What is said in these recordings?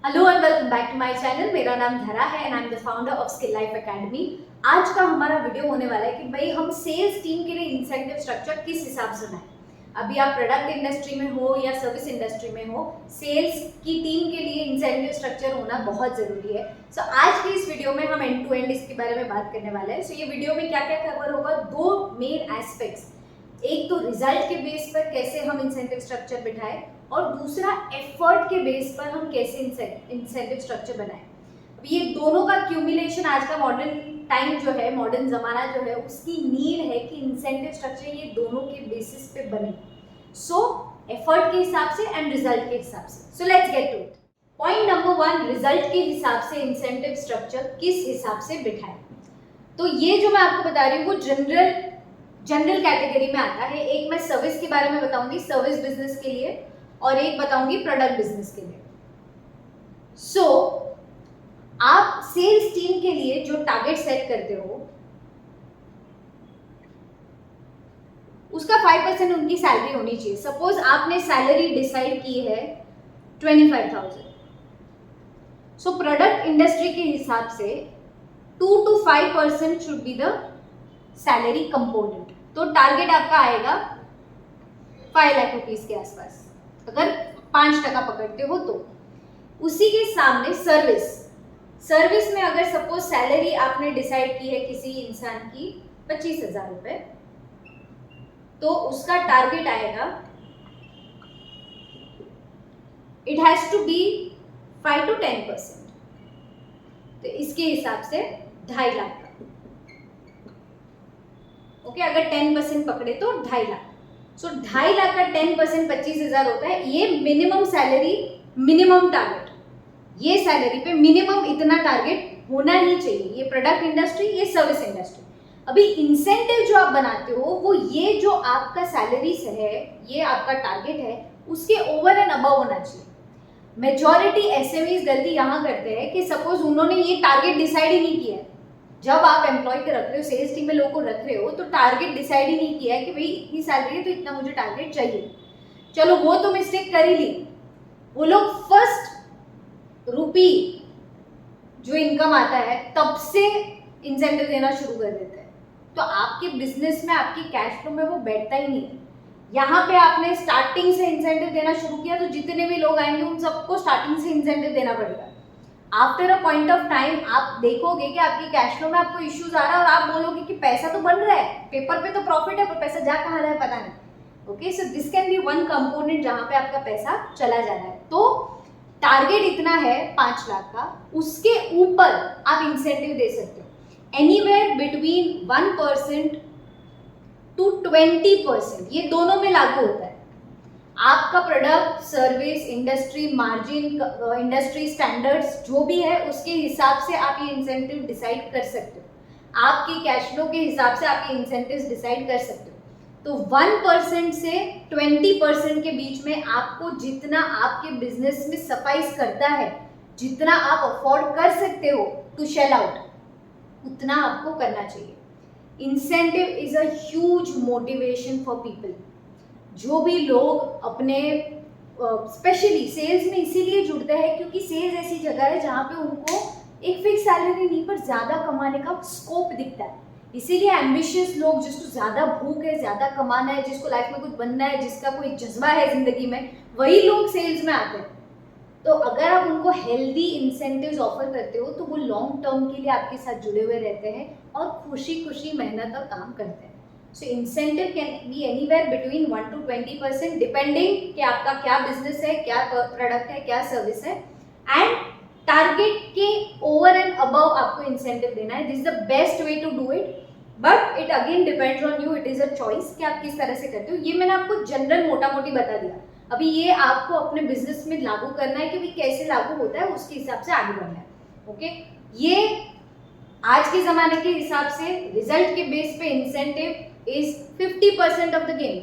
Hello and welcome back to my channel. मेरा नाम धरा है and I am the founder of Skill Life Academy. आज का हमारा वीडियो होने वाला है कि भाई हम सेल्स टीम के लिए इंसेंटिव स्ट्रक्चर किस हिसाब से बनाएं। अभी आप प्रोडक्ट इंडस्ट्री में हो या सर्विस इंडस्ट्री में हो, सेल्स की टीम के लिए इंसेंटिव स्ट्रक्चर होना बहुत जरूरी है। सो आज के इस वीडियो में हम एंड टू एंड इसके बारे में बात करने वाले हैं। सो ये वीडियो में क्या क्या कवर होगा, दो मेन एस्पेक्ट्स, एक तो रिजल्ट के बेस पर कैसे हम इंसेंटिव स्ट्रक्चर बिठाएं और दूसरा एफर्ट के बेस पर हम कैसे इंसेंटिव स्ट्रक्चर बनाएं। ये दोनों का क्यूमुलेशन आज का मॉडर्न टाइम जो है, मॉडर्न जमाना जो है, उसकी नीड है कि इंसेंटिव स्ट्रक्चर ये दोनों के बेसिस पे बने। सो एफर्ट के हिसाब से एंड रिजल्ट के हिसाब से। So let's get to it. Point number 1, result के हिसाब से इंसेंटिव स्ट्रक्चर किस हिसाब से बिठाएं। तो ये जो मैं आपको बता रही हूँ वो जनरल कैटेगरी में आता है। एक मैं सर्विस के बारे में बताऊंगी, सर्विस बिजनेस के लिए, और एक बताऊंगी प्रोडक्ट बिजनेस के लिए। सो आप सेल्स टीम के लिए जो टारगेट सेट करते हो उसका 5% उनकी सैलरी होनी चाहिए। सपोज आपने सैलरी डिसाइड की है 25,000। सो प्रोडक्ट इंडस्ट्री के हिसाब से 2 to 5% should be the salary component. तो टारगेट आपका आएगा 5 लाख रुपीज के आसपास, अगर 5% पकड़ते हो तो। उसी के सामने सर्विस में अगर सपोज सैलरी आपने डिसाइड की है किसी इंसान की 25,000 रुपए, तो उसका टारगेट आएगा, it has to be 5 to 10%। तो इसके हिसाब से 2.5 लाख का। ओके, अगर 10% पकड़े तो 2.5 लाख। सो 2.5 लाख का 10% 25,000 होता है। ये मिनिमम सैलरी, मिनिमम टारगेट, ये सैलरी पे मिनिमम इतना टारगेट होना ही चाहिए। ये प्रोडक्ट इंडस्ट्री, ये सर्विस इंडस्ट्री। अभी इंसेंटिव जो आप बनाते हो वो ये जो आपका सैलरीज है, ये आपका टारगेट है, उसके ओवर एंड अबव होना चाहिए। मेजॉरिटी एसएमईज गलती यहाँ करते हैं कि सपोज उन्होंने ये टारगेट डिसाइड ही नहीं किया है। जब आप एम्प्लॉय को रख रहे हो, सेल्स टीम में लोगों को रख रहे हो, तो टारगेट डिसाइड ही नहीं किया है कि भाई इतनी सैलरी है तो इतना मुझे टारगेट चाहिए। चलो वो तो मिस्टेक कर ही ली। वो लोग फर्स्ट रुपी जो इनकम आता है तब से इंसेंटिव देना शुरू कर देते हैं। तो आपके बिजनेस में, आपकी कैश फ्लो में वो बैठता ही नहीं है। यहाँ पे आपने स्टार्टिंग से इंसेंटिव देना शुरू किया तो जितने भी लोग आएंगे उन सबको स्टार्टिंग से इंसेंटिव देना पड़ेगा। After a point of time आप देखोगे कि आपकी कैश फ्लो में आपको इश्यूज आ रहा है और आप बोलोगे कि पैसा तो बन रहा है, पेपर पे तो प्रॉफिट है, पर पैसा जा कहाँ रहा है पता नहीं। Okay, so this can be one component जहाँ पे आपका पैसा चला जा रहा है। तो टारगेट इतना है 5 लाख का, उसके ऊपर आप इंसेंटिव दे सकते हो। एनीवेयर बिटवीन 1% to 20%, ये दोनों में लागू होता है। आपका product, service, industry margin, industry standards जो भी है उसके हिसाब से आप ये इंसेंटिव डिसाइड कर सकते हो। आपकी कैश फ्लो के हिसाब से आप ये इंसेंटिव्स डिसाइड कर सकते हो। तो 1% से 20% के बीच में आपको जितना आपके बिजनेस में सफाइस करता है, जितना आप अफोर्ड कर सकते हो टू शेल आउट, उतना आपको करना चाहिए। Incentive is a huge motivation for people. जो भी लोग अपने स्पेशली सेल्स में इसीलिए जुड़ते हैं क्योंकि सेल्स ऐसी जगह है जहाँ पे उनको एक फिक्स सैलरी नहीं पर ज़्यादा कमाने का स्कोप दिखता है। इसीलिए एम्बिशियस लोग, जिसको ज़्यादा भूख है, ज़्यादा कमाना है, जिसको लाइफ में कुछ बनना है, जिसका कोई जज्बा है ज़िंदगी में, वही लोग सेल्स में आते हैं। तो अगर आप उनको हेल्दी इंसेंटिव्स ऑफर करते हो तो वो लॉन्ग टर्म के लिए आपके साथ जुड़े हुए रहते हैं और खुशी खुशी मेहनत और काम करते हैं। So incentive can be anywhere between 1 to 20% depending कि आपका क्या बिजनेस है, क्या प्रोडक्ट है, क्या सर्विस है, एंड टारगेट के ओवर एंड अबव आपको इंसेंटिव देना है। This is the best way to do it, but it again depends on you, it is a choice कि आप किस तरह से करते हो। ये मैंने आपको जनरल मोटा मोटी बता दिया। अभी ये आपको अपने बिजनेस में लागू करना है कि भाई कैसे लागू होता है, उसके हिसाब से आगे बढ़ना है। ओके, ये आज के जमाने के हिसाब से रिजल्ट के बेस पे incentive is 50% of the game.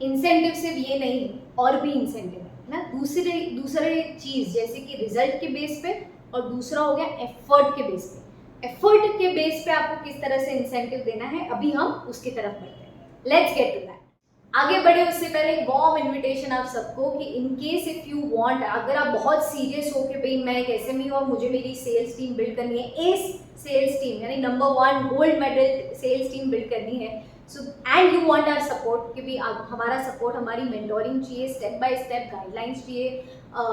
Incentive सिर्फ ये नहीं, और भी इंसेंटिव है ना, दूसरे चीज जैसे कि रिजल्ट के बेस पे, और दूसरा हो गया एफर्ट के बेस पे। एफर्ट के बेस पे आपको किस तरह से इंसेंटिव देना है, अभी हम उसकी तरफ बढ़ते हैं। Let's get to that. आगे बढ़े उससे पहले एक वार्म इनविटेशन आप सबको कि in case if you want, अगर आप बहुत सीरियस हो कि भाई मैं एक एसएमई और मुझे मेरी सेल्स टीम बिल्ड करनी है, एस सेल्स टीम यानी number 1 gold medal sales team build करनी है, so and you want our support कि भी हमारा सपोर्ट, हमारी मेंटोरिंग चाहिए, स्टेप बाय स्टेप गाइडलाइंस चाहिए,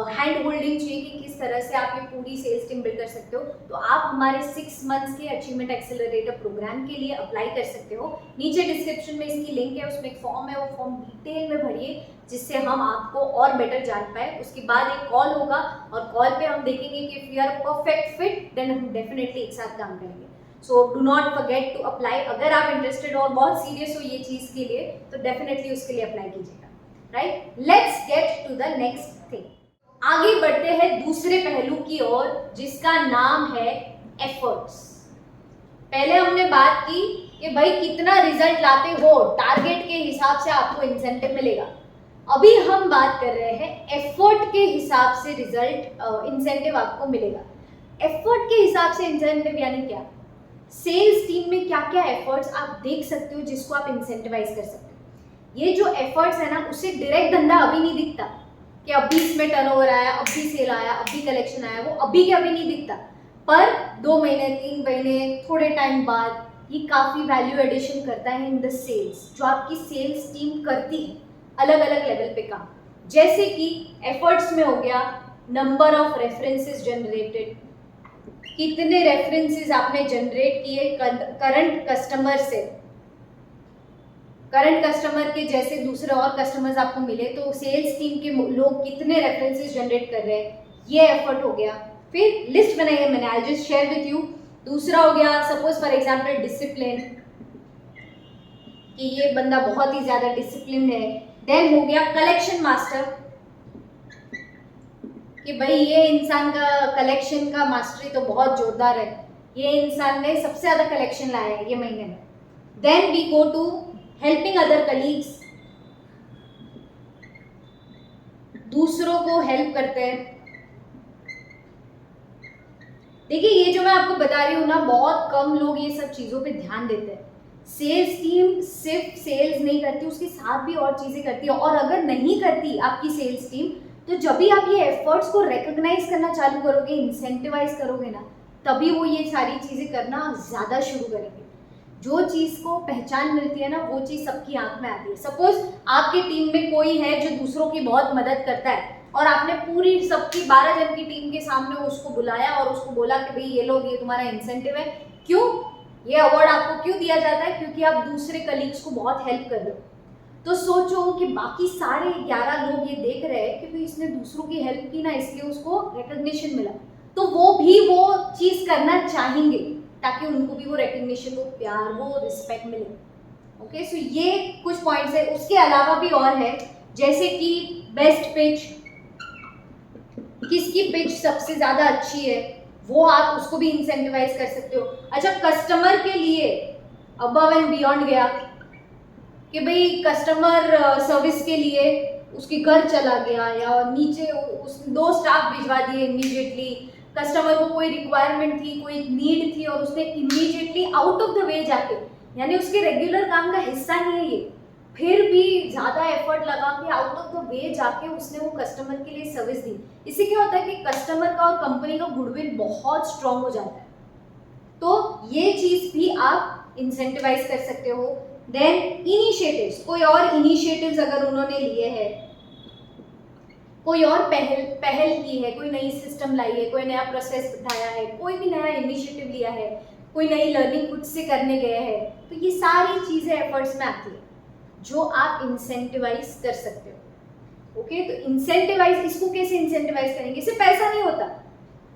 हैंड होल्डिंग चाहिए कि किस तरह से आप ये पूरी सेल्स टीम बिल्ड कर सकते हो, तो आप हमारे 6 मंथ्स के अचीवमेंट एक्सेलरेटर प्रोग्राम के लिए अप्लाई कर सकते हो। नीचे डिस्क्रिप्शन में इसकी लिंक है, उसमें एक फॉर्म है, वो फॉर्म डिटेल में भरिए जिससे हम आपको और बेटर जान पाए। उसके बाद एक कॉल होगा और कॉल पे हम देखेंगे कि if you are perfect fit then हम डेफिनेटली एक साथ काम करेंगे। So do not forget to apply. अगर आप इंटरेस्टेड और बहुत सीरियस हो ये चीज़ के लिए तो डेफिनेटली उसके लिए अप्लाई कीजिएगा, right. Let's get to the next thing. आगे बढ़ते हैं दूसरे पहलू की ओर जिसका नाम है एफर्ट्स। पहले हमने बात की कि भाई कितना रिजल्ट लाते हो, टारगेट के हिसाब से आपको इंसेंटिव मिलेगा। अभी हम बात कर रहे हैं एफर्ट के हिसाब से रिजल्ट इंसेंटिव आपको मिलेगा। एफर्ट के हिसाब से इंसेंटिव यानी क्या? सेल्स टीम में क्या क्या एफर्ट्स आप देख सकते हो जिसको आप इंसेंटिवाइज कर सकते हो। ये जो एफर्ट्स है ना, उससे डायरेक्ट धंधा अभी नहीं दिखता कि अभी इसमें टर्नओवर आया, अभी सेल आया, अभी कलेक्शन आया, वो अभी के अभी नहीं दिखता, पर 2 महीने 3 महीने थोड़े टाइम बाद ये काफ़ी वैल्यू एडिशन करता है इन द सेल्स, जो आपकी सेल्स टीम करती है अलग अलग लेवल पे काम। जैसे कि एफर्ट्स में हो गया नंबर ऑफ रेफरेंसेस जनरेटेड, कितने रेफरेंसेस आपने जनरेट किए करंट कस्टमर से, करंट कस्टमर के जैसे दूसरे और कस्टमर्स आपको मिले तो सेल्स टीम के लोग कितने रेफरेंसेस जनरेट कर रहे हैं, ये एफर्ट हो गया। फिर लिस्ट बनाई है मैंने, I just share with you. दूसरा हो गया सपोज फॉर एग्जांपल डिसिप्लिन, कि ये बंदा बहुत ही ज्यादा डिसिप्लिन है। देन हो गया कलेक्शन मास्टर, कि भाई ये इंसान का कलेक्शन का मास्टरी तो बहुत जोरदार है, ये इंसान ने सबसे ज्यादा कलेक्शन लाया है ये महीने में। Then we go to helping other colleagues, दूसरों को हेल्प करते हैं। देखिए ये जो मैं आपको बता रही हूँ ना, बहुत कम लोग ये सब चीज़ों पे ध्यान देते हैं। सेल्स टीम सिर्फ सेल्स नहीं करती, उसके साथ भी और चीज़ें करती है। और अगर नहीं करती आपकी सेल्स टीम, तो जब भी आप ये एफर्ट्स को रिकॉग्नाइज करना चालू करोगे, इंसेंटिवाइज करोगे ना, तभी वो ये सारी चीज़ें करना ज़्यादा शुरू करेंगे। जो चीज़ को पहचान मिलती है ना, वो चीज़ सबकी आंख में आती है। सपोज आपकी टीम में कोई है जो दूसरों की बहुत मदद करता है और आपने पूरी सबकी 12 जन की टीम के सामने उसको बुलाया और उसको बोला कि भाई ये लो, ये तुम्हारा इंसेंटिव है। क्यों ये अवार्ड आपको क्यों दिया जाता है? क्योंकि आप दूसरे कलीग्स को बहुत हेल्प कर रहे हो। तो सोचो कि बाकी सारे 11 लोग ये देख रहे हैं कि भाई इसने दूसरों की हेल्प की ना, इसलिए उसको रिकॉग्निशन मिला, तो वो भी वो चीज़ करना चाहेंगे ताकि उनको भी वो रिकॉग्निशन, वो प्यार, वो रिस्पेक्ट मिले। ओके, सो ये कुछ पॉइंट्स है। उसके अलावा भी और है, जैसे कि बेस्ट पिच, किसकी पिच सबसे ज़्यादा अच्छी है, वो आप उसको भी इंसेंटिवाइज कर सकते हो। अच्छा, कस्टमर के लिए अबव एंड बियॉन्ड गया कि भाई कस्टमर सर्विस के लिए उसके घर चला गया या नीचे उस 2 स्टाफ भिजवा दिए इमीडिएटली। कस्टमर को कोई रिक्वायरमेंट थी, कोई नीड थी और उसने immediately out of the way जाके, यानी उसके रेगुलर काम का हिस्सा नहीं है ये, फिर भी ज़्यादा एफर्ट लगा के आउट ऑफ द वे जाके उसने वो कस्टमर के लिए सर्विस दी। इससे क्या होता है कि कस्टमर का और कंपनी का गुडविल बहुत स्ट्रांग हो जाता है। तो ये चीज़ भी आप इंसेंटिवाइज कर सकते हो। देन इनिशिएटिव्स, कोई और इनिशिएटिव्स अगर उन्होंने लिए हैं, कोई और पहल की है, कोई नई सिस्टम लाई है, कोई नया प्रोसेस बिठाया है, कोई भी नया इनिशिएटिव लिया है, कोई नई लर्निंग खुद से करने गए हैं, तो ये सारी चीज़ें एफर्ट्स में आती है जो आप इंसेंटिवाइज कर सकते हो। ओके, तो इंसेंटिवाइज, इसको कैसे इंसेंटिवाइज करेंगे? इससे पैसा नहीं होता।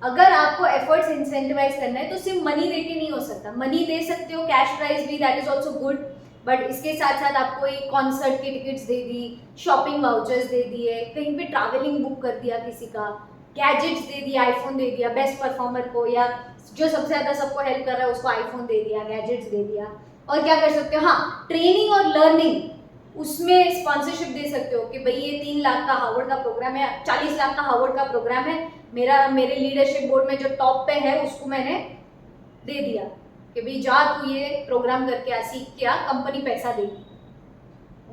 अगर आपको एफर्ट्स इंसेंटिवाइज करना है तो सिर्फ मनी दे के नहीं हो सकता। मनी दे सकते हो, कैश प्राइज भी, that is also good, but इसके साथ साथ आपको एक कॉन्सर्ट की टिकट्स दे दी, शॉपिंग वाउचर्स दे दिए, कहीं पे ट्रैवलिंग बुक कर दिया किसी का, गैजेट्स दे दिया, आईफोन दे दिया बेस्ट परफॉर्मर को, या जो सबसे ज़्यादा सबको हेल्प कर रहा है उसको आईफोन दे दिया, गैजेट्स दे दिया। और क्या कर सकते हो? हाँ, ट्रेनिंग और लर्निंग, उसमें स्पॉन्सरशिप दे सकते हो कि भाई ये 3 लाख का हार्वर्ड का प्रोग्राम है, 40 लाख का हार्वर्ड का प्रोग्राम है, मेरे लीडरशिप बोर्ड में जो टॉप पे है उसको मैंने दे दिया कि भाई जा तू ये प्रोग्राम करके आ, सीख के आ, कंपनी पैसा देगी।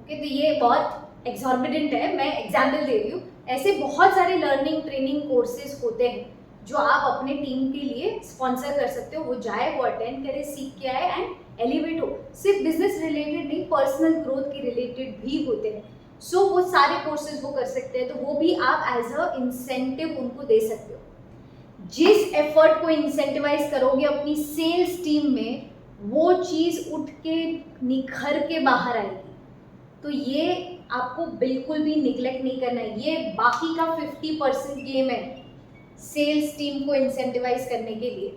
ओके, तो ये बहुत एक्सॉर्बिडेंट है, मैं एग्जाम्पल दे रही हूँ। ऐसे बहुत सारे लर्निंग ट्रेनिंग कोर्सेज होते हैं जो आप अपने टीम के लिए स्पॉन्सर कर सकते हो। वो जाए, वो अटेंड करे, सीख के आए एंड एलिवेट हो। सिर्फ बिजनेस रिलेटेड नहीं, पर्सनल ग्रोथ के रिलेटेड भी होते हैं। सो वो सारे कोर्सेज वो कर सकते हैं, तो वो भी आप एज अ इंसेंटिव उनको दे सकते हो। जिस एफर्ट को इंसेंटिवाइज करोगे अपनी सेल्स टीम में, वो चीज़ उठ के निखर के बाहर आएगी। तो ये आपको बिल्कुल भी निगलेक्ट नहीं करना है। ये बाकी का 50% गेम है सेल्स टीम को इंसेंटिवाइज करने के लिए।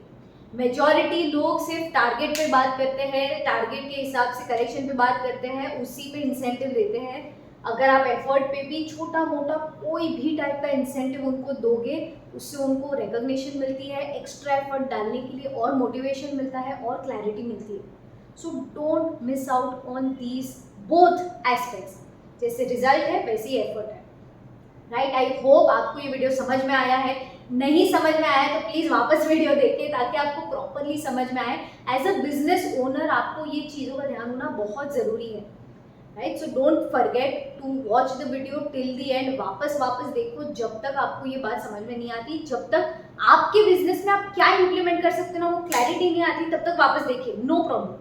मेजॉरिटी लोग सिर्फ टारगेट पे बात करते हैं, टारगेट के हिसाब से करेक्शन पे बात करते हैं, उसी पे इंसेंटिव देते हैं। अगर आप एफर्ट पे भी छोटा मोटा कोई भी टाइप का इंसेंटिव उनको दोगे, उससे उनको रिकॉग्निशन मिलती है, एक्स्ट्रा एफर्ट डालने के लिए और मोटिवेशन मिलता है और क्लैरिटी मिलती है। So don't miss out on these both aspects. जैसे रिजल्ट है वैसे ही एफर्ट है, राइट। आई होप आपको ये वीडियो समझ में आया है। नहीं समझ में आया तो प्लीज़ वापस वीडियो देखिए ताकि आपको प्रॉपरली समझ में आए। एज अ बिजनेस ओनर आपको ये चीज़ों का ध्यान होना बहुत ज़रूरी है, right. So don't forget to watch the video till the end. वापस देखो जब तक आपको ये बात समझ में नहीं आती, जब तक आपके बिजनेस में आप क्या इंप्लीमेंट कर सकते हो ना वो क्लैरिटी नहीं आती, तब तक वापस देखिए, नो प्रॉब्लम,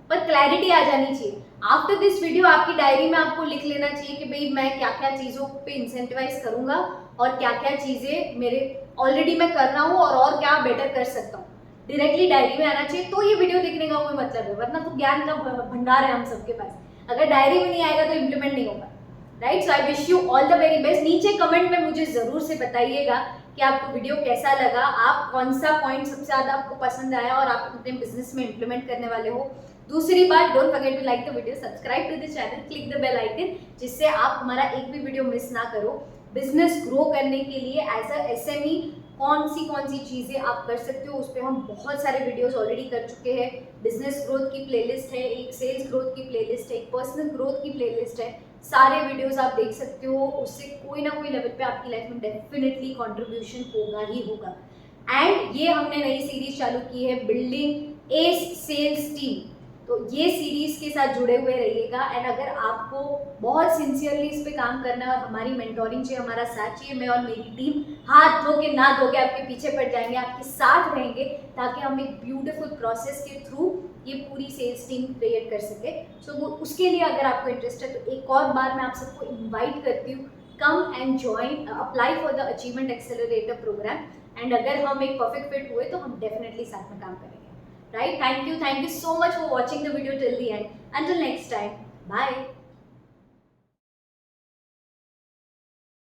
पर क्लैरिटी आ जानी चाहिए। आफ्टर दिस वीडियो आपकी डायरी में आपको लिख लेना चाहिए कि भाई मैं क्या क्या चीज़ों पे इंसेंटिवाइज करूंगा और क्या क्या चीज़ें मेरे ऑलरेडी मैं कर रहा हूँ और क्या बेटर कर सकता हूँ। डायरेक्टली डायरी में आना चाहिए, तो ये वीडियो देखने का कोई मतलब है, वरना तो ज्ञान का भंडार है हम सबके पास। अगर डायरी में नहीं आएगा तो इम्प्लीमेंट नहीं होगा, right. So I wish you all the very best. नीचे कमेंट में मुझे ज़रूर से बताइएगा कि आपको वीडियो कैसा लगा, आप कौन सा पॉइंट सबसे ज़्यादा आपको पसंद आया और आप अपने बिजनेस में इम्प्लीमेंट करने वाले हो। दूसरी बात, don't forget to like the video, subscribe to the channel, click the bell icon, जिससे आप हमारा एक भी वीडियो मिस ना करो। बिजनेस ग्रो करने के लिए एज अ एसएमई कौन सी चीज़ें आप कर सकते हो, उस पर हम बहुत सारे वीडियोस ऑलरेडी कर चुके हैं। बिजनेस ग्रोथ की प्लेलिस्ट है, एक सेल्स ग्रोथ की प्लेलिस्ट है, एक पर्सनल ग्रोथ की प्लेलिस्ट है। सारे वीडियोस आप देख सकते हो, उससे कोई ना कोई लेवल पे आपकी लाइफ में डेफिनेटली कंट्रीब्यूशन होगा ही होगा। एंड ये हमने नई सीरीज चालू की है, बिल्डिंग एस सेल्स टीम। तो ये सीरीज के साथ जुड़े हुए रहिएगा। एंड अगर आपको बहुत सिंसियरली इस पे काम करना है और हमारी मेंटोरिंग चाहिए, हमारा साथ चाहिए, मैं और मेरी टीम हाथ धो के ना धो के आपके पीछे पड़ जाएंगे, आपके साथ रहेंगे, ताकि हम एक ब्यूटीफुल प्रोसेस के थ्रू ये पूरी सेल्स टीम क्रिएट कर सके। सो उसके लिए अगर आपको इंटरेस्ट है तो एक और बार मैं आप सबको इन्वाइट करती हूँ, come and join, apply for the achievement accelerator programme. And अगर हम एक परफेक्ट फिट हुए तो हम डेफिनेटली साथ में काम करेंगे, right? Thank you so much for watching the video till the end. Until next time, bye.